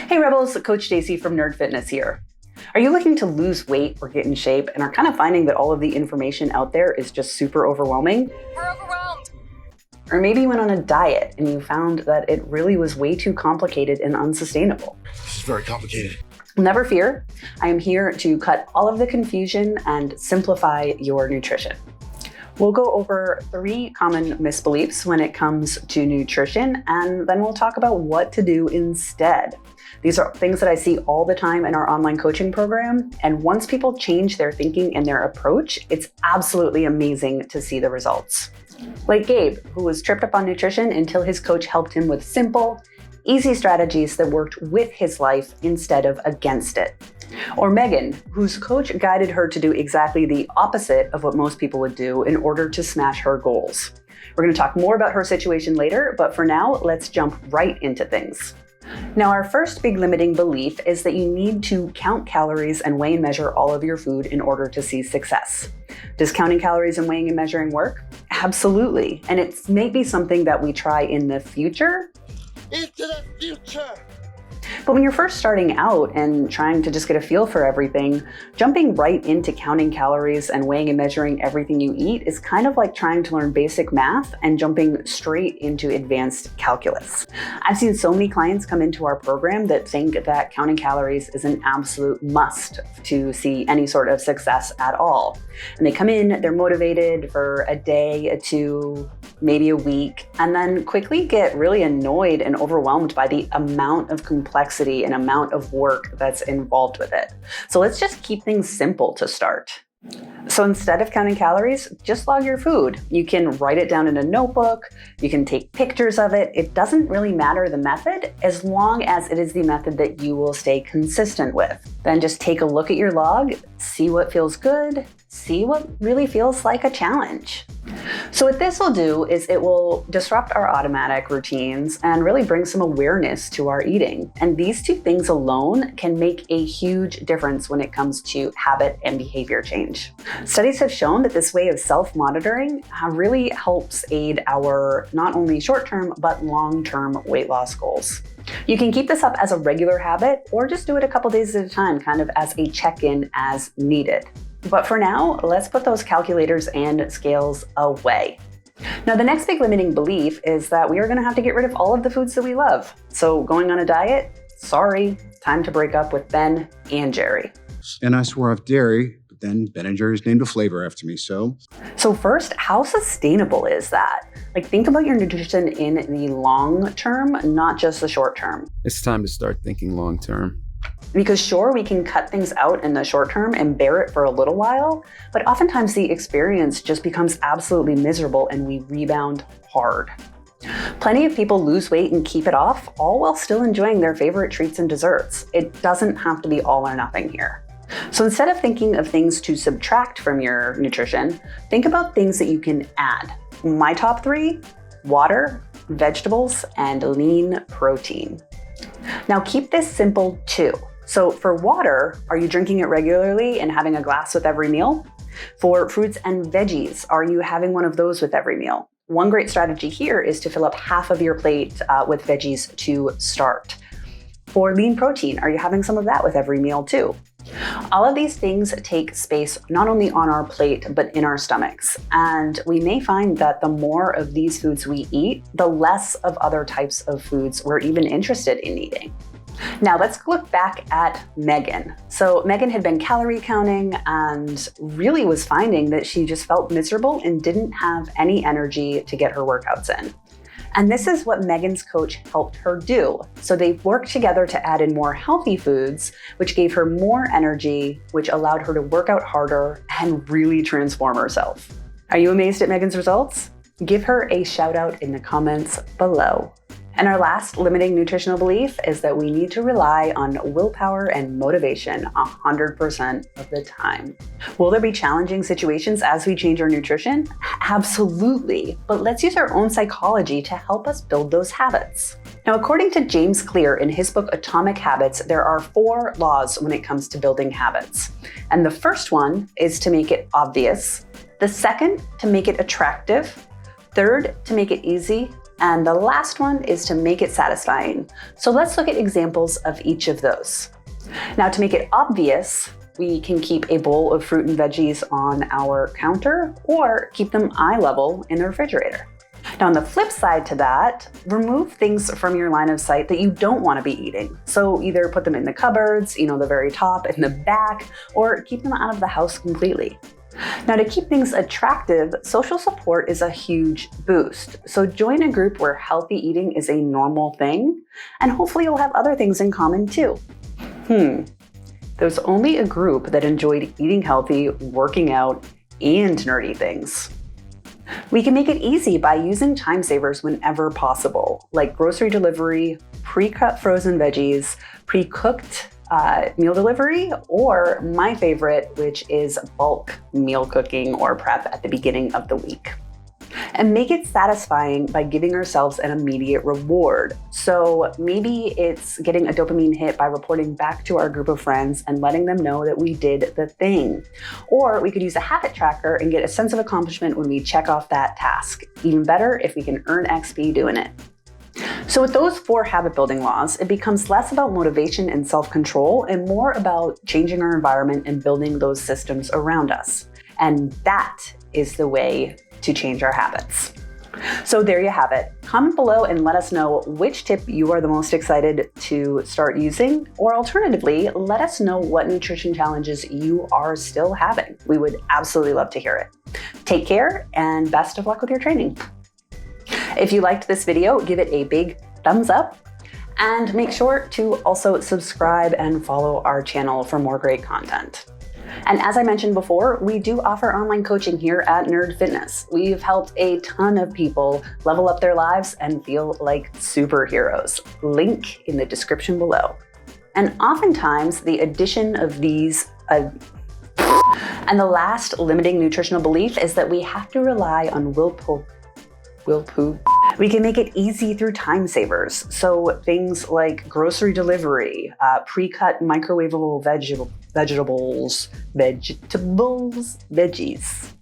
Hey Rebels, Coach Staci from Nerd Fitness here. Are you looking to lose weight or get in shape and are kind of finding that all of the information out there is just super overwhelming? We're overwhelmed. Or maybe you went on a diet and you found that it really was way too complicated and unsustainable. This is very complicated. Never fear, I am here to cut all of the confusion and simplify your nutrition. We'll go over 3 common misbeliefs when it comes to nutrition, and then we'll talk about what to do instead. These are things that I see all the time in our online coaching program, and once people change their thinking and their approach, it's absolutely amazing to see the results. Like Gabe, who was tripped up on nutrition until his coach helped him with simple, easy strategies that worked with his life instead of against it. Or Megan, whose coach guided her to do exactly the opposite of what most people would do in order to smash her goals. We're going to talk more about her situation later, but for now, let's jump right into things. Now, our first big limiting belief is that you need to count calories and weigh and measure all of your food in order to see success. Does counting calories and weighing and measuring work? Absolutely. And it may be something that we try in the future. Into the future! But when you're first starting out and trying to just get a feel for everything, jumping right into counting calories and weighing and measuring everything you eat is kind of like trying to learn basic math and jumping straight into advanced calculus. I've seen so many clients come into our program that think that counting calories is an absolute must to see any sort of success at all. And they come in, they're motivated for a day, 2, maybe a week, and then quickly get really annoyed and overwhelmed by the amount of complexity and amount of work that's involved with it. So let's just keep things simple to start. So instead of counting calories, just log your food. You can write it down in a notebook, you can take pictures of it. It doesn't really matter the method as long as it is the method that you will stay consistent with. Then just take a look at your log, see what feels good, see what really feels like a challenge. So what this will do is it will disrupt our automatic routines and really bring some awareness to our eating. And these 2 things alone can make a huge difference when it comes to habit and behavior change. Studies have shown that this way of self-monitoring really helps aid our not only short-term but long-term weight loss goals. You can keep this up as a regular habit or just do it a couple days at a time, kind of as a check-in as needed. But for now, let's put those calculators and scales away. Now, the next big limiting belief is that we are going to have to get rid of all of the foods that we love. So going on a diet? Sorry, time to break up with Ben and Jerry. And I swore off dairy, but then Ben and Jerry's named a flavor after me, So first, how sustainable is that? Think about your nutrition in the long term, not just the short term. It's time to start thinking long term. Because sure, we can cut things out in the short term and bear it for a little while, but oftentimes the experience just becomes absolutely miserable and we rebound hard. Plenty of people lose weight and keep it off, all while still enjoying their favorite treats and desserts. It doesn't have to be all or nothing here. So instead of thinking of things to subtract from your nutrition, think about things that you can add. My top 3, water, vegetables, and lean protein. Now keep this simple too. So for water, are you drinking it regularly and having a glass with every meal? For fruits and veggies, are you having one of those with every meal? One great strategy here is to fill up half of your plate with veggies to start. For lean protein, are you having some of that with every meal too? All of these things take space not only on our plate, but in our stomachs. And we may find that the more of these foods we eat, the less of other types of foods we're even interested in eating. Now let's look back at Megan. So Megan had been calorie counting and really was finding that she just felt miserable and didn't have any energy to get her workouts in. And this is what Megan's coach helped her do. So they worked together to add in more healthy foods, which gave her more energy, which allowed her to work out harder and really transform herself. Are you amazed at Megan's results? Give her a shout out in the comments below. And our last limiting nutritional belief is that we need to rely on willpower and motivation 100% of the time. Will there be challenging situations as we change our nutrition? Absolutely, but let's use our own psychology to help us build those habits. Now, according to James Clear in his book Atomic Habits, there are 4 laws when it comes to building habits. And the first one is to make it obvious. The second, to make it attractive. Third, to make it easy. And the last one is to make it satisfying. So let's look at examples of each of those. Now, to make it obvious, we can keep a bowl of fruit and veggies on our counter or keep them eye level in the refrigerator. Now, on the flip side to that, remove things from your line of sight that you don't want to be eating. So either put them in the cupboards, the very top and the back, or keep them out of the house completely. Now, to keep things attractive, social support is a huge boost. So join a group where healthy eating is a normal thing, and hopefully you'll have other things in common too. There's only a group that enjoyed eating healthy, working out, and nerdy things. We can make it easy by using time savers whenever possible, like grocery delivery, pre-cut frozen veggies, pre-cooked meal delivery, or my favorite, which is bulk meal cooking or prep at the beginning of the week. And make it satisfying by giving ourselves an immediate reward. So maybe it's getting a dopamine hit by reporting back to our group of friends and letting them know that we did the thing. Or we could use a habit tracker and get a sense of accomplishment when we check off that task. Even better if we can earn XP doing it. So with those 4 habit building laws, it becomes less about motivation and self-control and more about changing our environment and building those systems around us. And that is the way to change our habits. So there you have it. Comment below and let us know which tip you are the most excited to start using, or alternatively, let us know what nutrition challenges you are still having. We would absolutely love to hear it. Take care and best of luck with your training. If you liked this video, give it a big thumbs up and make sure to also subscribe and follow our channel for more great content. And as I mentioned before, we do offer online coaching here at Nerd Fitness. We've helped a ton of people level up their lives and feel like superheroes. Link in the description below. And oftentimes the addition of these and the last limiting nutritional belief is that we have to rely on will poop. We can make it easy through time savers. So things like grocery delivery, pre-cut microwavable veggies.